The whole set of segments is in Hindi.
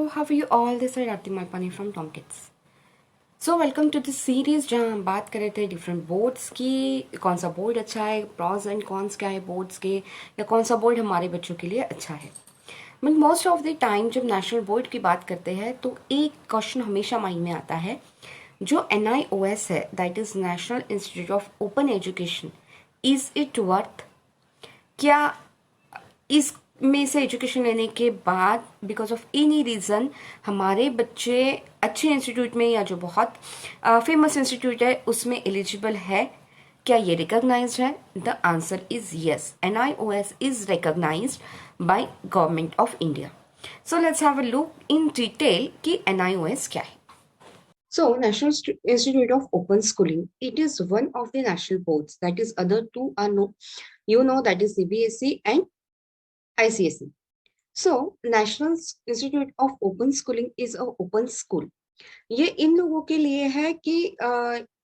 how are you all? This is Rati Malpani from Tom Kids. So welcome to this series जहाँ हम बात कर रहे थे डिफरेंट बोर्ड्स की, कौन सा बोर्ड अच्छा है, प्रॉज एंड कॉन्स क्या है बोर्ड्स के, या कौन सा बोर्ड हमारे बच्चों के लिए अच्छा है। But most of the time जब नेशनल बोर्ड की बात करते हैं तो एक क्वेश्चन हमेशा माइंड में आता है, जो NIOS है, that is national institute of open education, is it worth? क्या इस में से एजुकेशन लेने के बाद बिकॉज ऑफ एनी रीज़न हमारे बच्चे अच्छे इंस्टीट्यूट में या जो बहुत फेमस इंस्टीट्यूट है उसमें एलिजिबल है? क्या ये रिकॉग्नाइज्ड है? The answer is yes. NIOS is recognised by government of India. So let's have a look in detail कि NIOS क्या है। So, National Institute of Open Schooling, it is one of the national boards. That is, other two are no, that is CBSE and ICSE. So, National Institute of Open Schooling is a open school. ये इन लोगों के लिए है कि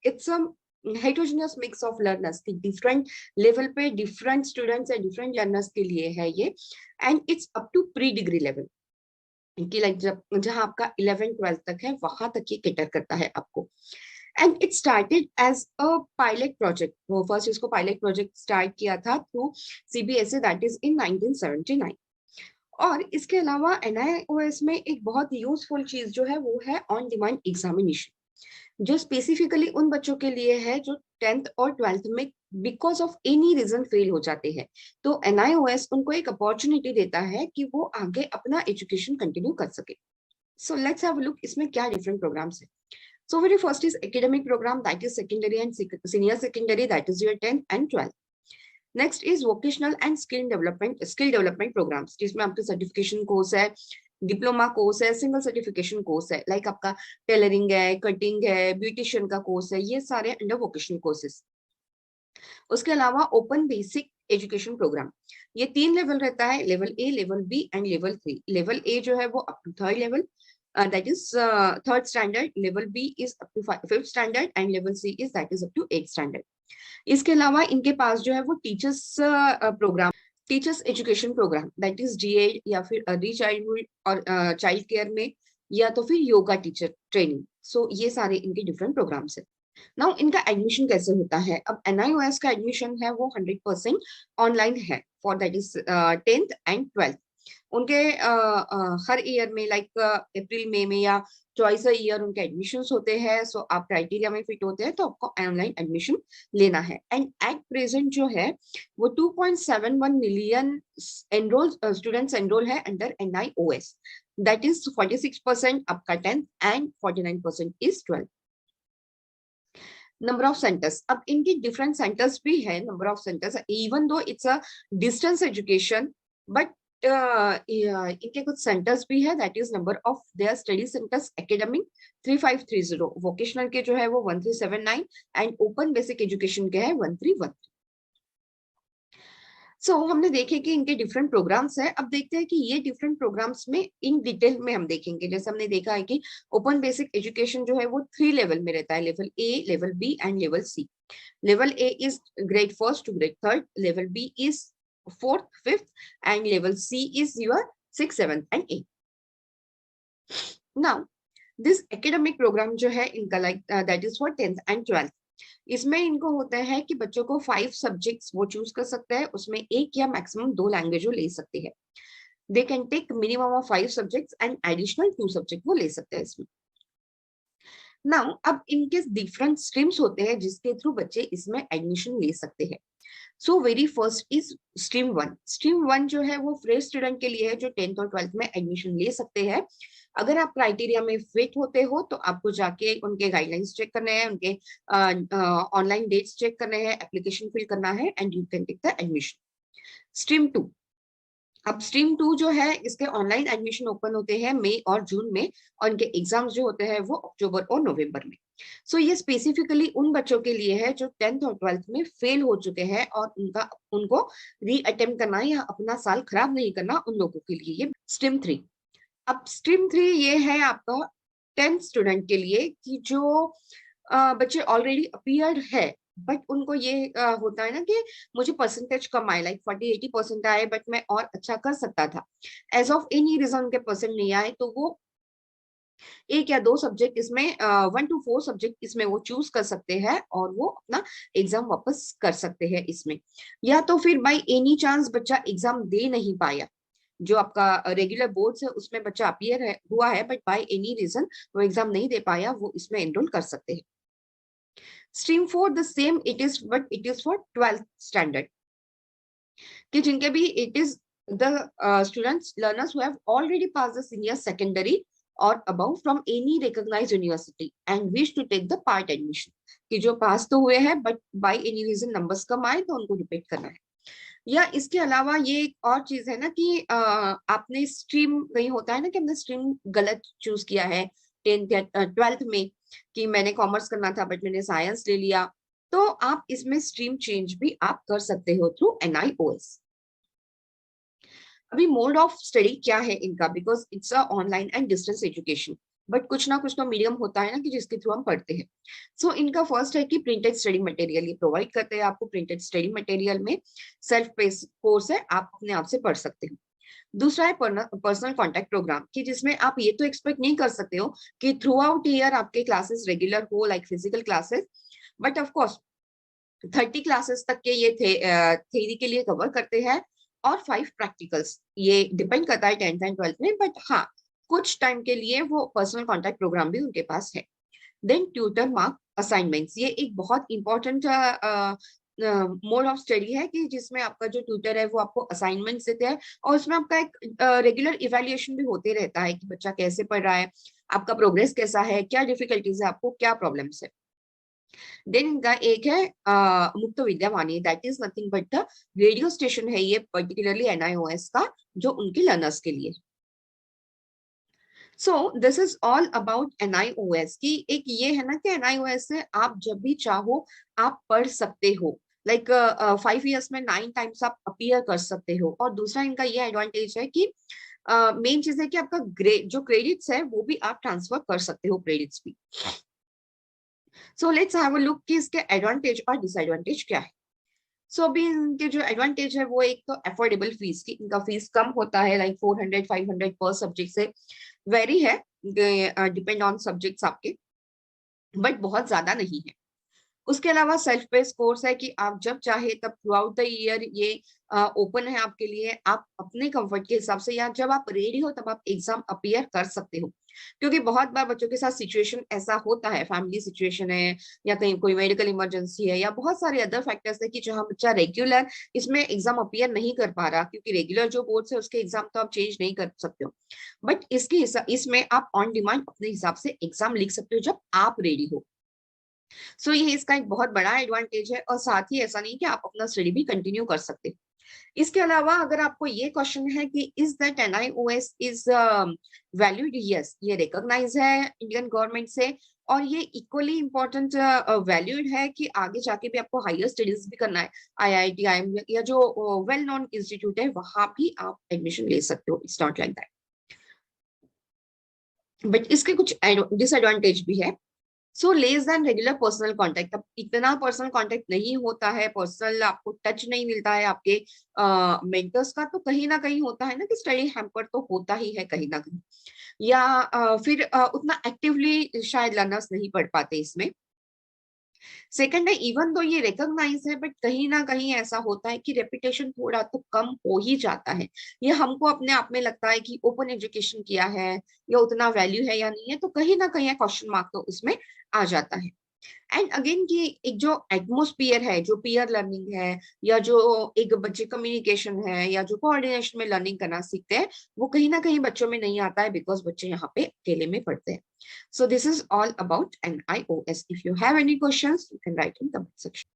it's a heterogeneous mix of learners की डिफरेंट लेवल पे डिफरेंट स्टूडेंट्स या डिफरेंट लर्नर्स के लिए है ये, and it's up to pre degree level कि लाइक जब जहां आपका 11th-12th तक है वहां तक ये कैटर करता है आपको। And it started as a pilot project. वो फर्स्ट इसको पायलट प्रोजेक्ट स्टार्ट किया था through CBSE, that is in 1979। और इसके अलावा NIOS में एक बहुत यूजफुल चीज जो है वो है ऑन डिमांड एग्जामिनेशन, जो स्पेसिफिकली उन बच्चों के लिए है जो 10th और 12th में because of any reason fail हो जाते हैं। तो NIOS उनको एक अपॉर्चुनिटी देता है कि वो आगे अपना एजुकेशन कंटिन्यू कर सके। सो लेट्स हैव अ लुक इसमें क्या डिफरेंट प्रोग्राम्स है। So very first is academic program, that is secondary and senior secondary, that is your 10th and 12th. Next is vocational and skill development programmes, जिसमें आपके सर्टिफिकेशन कोर्स है, डिप्लोमा कोर्स है, सिंगल सर्टिफिकेशन कोर्स है, लाइक आपका टेलरिंग है, कटिंग है, ब्यूटिशियन का कोर्स है, ये सारे अंडर वोकेशनल कोर्सेज। उसके अलावा ओपन बेसिक एजुकेशन प्रोग्राम, ये 3 लेवल रहता है, level A, level B and level 3। Level A जो है वो up to 3rd level, that is 3rd standard, level B is up to 5th standard and level C is that is up to 8th standard. इसके अलावा इनके पास जो है वो teachers programme, teachers education programme, that is DED या फिर अर्ली चाइल्डहुड और चाइल्ड केयर में, या तो फिर योगा टीचर ट्रेनिंग। सो ये सारे इनके डिफरेंट प्रोग्राम्स है। नाउ इनका एडमिशन कैसे होता है? अब NIOS का एडमिशन है वो 100% ऑनलाइन है for that is 10th and 12th। उनके हर ईयर में लाइक अप्रैल मई में या ट्वाइस अ ईयर उनके एडमिशंस होते हैं। सो आप क्राइटेरिया में फिट होते हैं तो आपको ऑनलाइन एडमिशन लेना है। एंड एट प्रेजेंट जो है वो 2.71 मिलियन एनरोल स्टूडेंट्स एनरोल है अंडर NIOS, दैट इज 46% आपका 10th and 49% is 12th। Number of centres, अब इनके डिफरेंट सेंटर्स भी है, number of centres, even though it's a distance education, but इनके कुछ सेंटर्स भी है, that is number of their study centres. Academic 3530, vocational के जो है वो 1379 एंड ओपन बेसिक एजुकेशन के है 1313। सो हमने देखे कि इनके डिफरेंट प्रोग्राम्स हैं। अब देखते हैं कि ये डिफरेंट प्रोग्राम्स में इन डिटेल में हम देखेंगे। जैसे हमने देखा है कि ओपन बेसिक एजुकेशन जो है वो 3 लेवल में रहता है, level A, level B and level C। Level A is grade 1st to grade 3rd, level B is 4th, 5th and level C is your 6th, 7th and 8th। Now this academic programme जो है इनका like that is for 10th and 12th। इसमें इनको होता है कि बच्चों को 5 सब्जेक्ट्स वो चूज कर सकते हैं, उसमें एक या मैक्सिमम 2 लैंग्वेज वो ले सकते हैं। They can take minimum of 5 subjects and additional 2 subject वो ले सकते हैं इसमें। नाउ अब इनके डिफरेंट स्ट्रीम्स होते हैं जिसके थ्रू बच्चे इसमें एडमिशन ले सकते हैं। So very first is stream 1। Stream 1 जो है वो फ्रेश स्टूडेंट के लिए है जो 10th और 12th में एडमिशन ले सकते हैं। अगर आप क्राइटेरिया में फिट होते हो तो आपको जाके उनके गाइडलाइंस चेक करने हैं, उनके ऑनलाइन डेट्स चेक करने हैं, एप्लीकेशन फिल करना है and you can take the admission. Stream 2, अब स्ट्रीम 2 जो है इसके ऑनलाइन एडमिशन ओपन होते हैं मई और जून में, और इनके एग्जाम्स जो होते हैं वो अक्टूबर और नवंबर में। सो ये स्पेसिफिकली उन बच्चों के लिए है जो 10th और 12th में फेल हो चुके हैं और उनको री अटेम्प्ट करना या अपना साल खराब नहीं करना, उन लोगों के लिए ये स्ट्रीम 3। अब स्ट्रीम 3 ये है आपका 10th स्टूडेंट के लिए कि जो बच्चे ऑलरेडी अपीयर्ड है, बट उनको ये होता है ना कि मुझे परसेंटेज कम आए, लाइक 40-80% आए, बट मैं और अच्छा कर सकता था। एज ऑफ एनी रीजन उनके परसेंट नहीं आए तो वो 1 या 2 सब्जेक्ट इसमें 1 to 4 सब्जेक्ट इसमें वो चूज कर सकते हैं और वो अपना एग्जाम वापस कर सकते हैं इसमें। या तो फिर बाय एनी चांस बच्चा एग्जाम दे नहीं पाया, जो आपका रेगुलर बोर्ड है उसमें बच्चा अपीयर हुआ है बट बाय एनी रीजन वो एग्जाम नहीं दे पाया, वो इसमें एनरोल कर सकते हैं। Stream 4 the same it is, but it is for 12th standard, कि जिनके भी it is the students learners who have already pass the senior secondary और above from any recognised university and wish to take the part admission, कि जो पास तो हुए हैं but by any reason numbers कम आए तो उनको रिपीट करना है। या इसके अलावा ये एक और चीज है ना कि आपने स्ट्रीम, कहीं होता है ना कि हमने स्ट्रीम गलत चूज किया है 10th या 12th में, कि मैंने कॉमर्स करना था बट मैंने साइंस ले लिया, तो आप इसमें स्ट्रीम चेंज भी आप कर सकते हो थ्रू NIOS। अभी मोड ऑफ स्टडी क्या है इनका, because it's a online and distance education, but कुछ ना कुछ तो मीडियम होता है ना कि जिसके थ्रू हम पढ़ते हैं। सो इनका फर्स्ट है कि प्रिंटेड स्टडी मटेरियल ये प्रोवाइड करते हैं आपको। प्रिंटेड स्टडी मटेरियल में सेल्फ पेस कोर्स है, आप अपने आप से पढ़ सकते हो। दूसरा है पर्सनल कॉन्टेक्ट प्रोग्राम, कि जिसमें आप ये तो एक्सपेक्ट नहीं कर सकते हो कि थ्रू आउट ईयर आपके क्लासेस रेगुलर हो like physical classes, but of course 30 classes तक के ये थ्योरी के लिए कवर करते हैं और 5 प्रैक्टिकल्स, ये डिपेंड करता है 10th एंड 12th में, बट हाँ कुछ टाइम के लिए वो पर्सनल कॉन्टेक्ट प्रोग्राम भी उनके पास है। देन ट्यूटर मार्क असाइनमेंट्स, ये एक बहुत इंपॉर्टेंट मोड ऑफ स्टडी है, कि जिसमें आपका जो ट्यूटर है वो आपको असाइनमेंट्स देते हैं और उसमें आपका एक रेगुलर इवैल्यूएशन भी होते रहता है कि बच्चा कैसे पढ़ रहा है, आपका प्रोग्रेस कैसा है, क्या डिफिकल्टीज है, आपको क्या प्रॉब्लम्स है। देन इनका एक है Mukt Vidyavani, that is nothing but the radio station है ये, पर्टिकुलरली NIOS का, जो उनके लर्नर्स के लिए। So this is all about NIOS की। एक ये है ना कि NIOS से आप जब भी चाहो आप पढ़ सकते हो, लाइक 5 ईयर्स में 9 टाइम्स आप अपीयर कर सकते हो। और दूसरा इनका ये एडवांटेज है कि मेन चीज है कि आपका ग्रेड जो क्रेडिट्स है वो भी आप ट्रांसफर कर सकते हो, क्रेडिट्स भी। सो लेट्स हैव अ लुक कि इसके एडवांटेज और डिसएडवांटेज क्या है। सो अभी इनके जो एडवांटेज है वो एक तो अफोर्डेबल फीस की, इनका फीस कम होता है, लाइक 400-500 पर सब्जेक्ट से वेरी है, डिपेंड ऑन सब्जेक्ट्स आपके, बट बहुत ज्यादा नहीं है। उसके अलावा सेल्फ पेस कोर्स है, कि आप जब चाहे तब थ्रू आउट द ईयर ये ओपन है आपके लिए, आप अपने कंफर्ट के हिसाब से या जब आप रेडी हो तब आप एग्जाम अपीयर कर सकते हो। क्योंकि बहुत बार बच्चों के साथ सिचुएशन ऐसा होता है, फैमिली सिचुएशन है या कहीं कोई मेडिकल इमरजेंसी है या बहुत सारे अदर फैक्टर्स है, कि जहाँ बच्चा रेगुलर इसमें एग्जाम अपीयर नहीं कर पा रहा, क्योंकि रेगुलर जो बोर्ड है उसके एग्जाम तो आप चेंज नहीं कर सकते हो, बट इसमें आप ऑन डिमांड अपने हिसाब से एग्जाम लिख सकते हो जब आप रेडी हो। सो ये इसका एक बहुत बड़ा एडवांटेज है। और साथ ही ऐसा नहीं कि आप अपना स्टडी भी कंटिन्यू कर सकते हैं। इसके अलावा अगर आपको ये क्वेश्चन है कि is that NIOS is valued, yes ये रिकॉग्नाइज है इंडियन गवर्नमेंट से, और ये इक्वली इम्पोर्टेंट वैल्यूड है कि आगे जाके भी आपको हायर स्टडीज भी करना है, IIT IIM या जो वेल नोन इंस्टीट्यूट है वहां भी आप एडमिशन ले सकते हो, it's not like that. But इसके कुछ डिसएडवांटेज भी है। So less than regular personal contact, अब इतना पर्सनल कांटेक्ट नहीं होता है, पर्सनल आपको टच नहीं मिलता है आपके मेंटर्स का, तो कहीं ना कहीं होता है ना कि स्टडी हैम्पर तो होता ही है कहीं ना कहीं, या फिर उतना एक्टिवली शायद लर्नर्स नहीं पढ़ पाते इसमें। सेकंड है, इवन तो ये रिकॉग्नाइज है बट कहीं ना कहीं ऐसा होता है कि रेपुटेशन थोड़ा तो कम हो ही जाता है। ये हमको अपने आप में लगता है कि ओपन एजुकेशन किया है या उतना वैल्यू है या नहीं है, तो कहीं ना कहीं क्वेश्चन मार्क तो उसमें आ जाता है। एंड अगेन कि एक जो एटमोस्फियर है, जो पीयर लर्निंग है या जो एक बच्चे कम्युनिकेशन है या जो कोऑर्डिनेशन में लर्निंग करना सीखते हैं, वो कहीं ना कहीं बच्चों में नहीं आता है, बिकॉज बच्चे यहाँ पे अकेले में पढ़ते हैं। So this is all about NIOS. If you have any questions, you can write in the comment section.